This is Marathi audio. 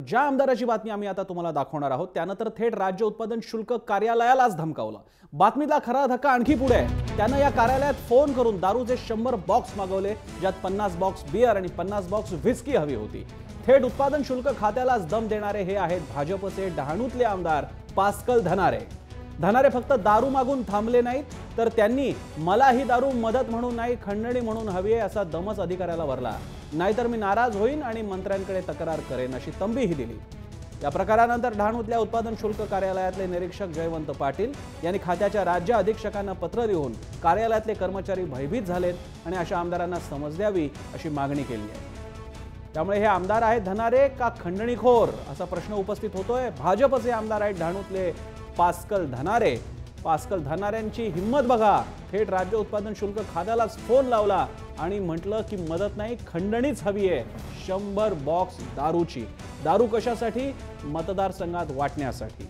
ज्या आमदाराची बातमी आम्ही आता तुम्हाला दाखवणार आहोत त्यानं तर थेट राज्य उत्पादन शुल्क कार्यालयालाच धमकावलं। बातमीतला खरा धक्का आणखी पुढे आहे। त्यानं या कार्यालयात फोन करून दारूचे 100 बॉक्स मागवले, ज्यात 50 बॉक्स बियर आणि 50 बॉक्स व्हिस्की हवी होती। थेट उत्पादन शुल्क खात्यालाच दम देणारे हे आहेत भाजपचे डहाणूतले आमदार पास्कल धनारे। धनारे फक्त दारू मागून थांबले नाहीत, तर त्यांनी मला ही दारू मदत म्हणून नाही खंडणी म्हणून हवी आहे असा दमच अधिकाऱ्याला भरला। नाहीतर मी नाराज होईन आणि मंत्र्यांकडे तक्रार करेन अशी तंबीही दिली। या प्रकारानंतर डहाणूतल्या उत्पादन शुल्क कार्यालयातले निरीक्षक जयवंत पाटील यांनी खात्याच्या राज्य अधीक्षकांना पत्र लिहून कार्यालयातले कर्मचारी भयभीत झालेत आणि अशा आमदारांना समज द्यावी अशी मागणी केली आहे। त्यामुळे हे आमदार आहेत धनारे का खंडणीखोर असा प्रश्न उपस्थित होतोय। भाजपचे आमदार आहेत डहाणूतले पास्कल धनारे। पास्कल धनाऱ्यांची हिम्मत बघा, थेट राज्य उत्पादन शुल्क खात्यालाच फोन लावला आणि म्हटलं की मदत नाही खंडणीच हवी आहे 100 बॉक्स दारूची। दारू कशासाठी? मतदारसंघात वाटण्यासाठी।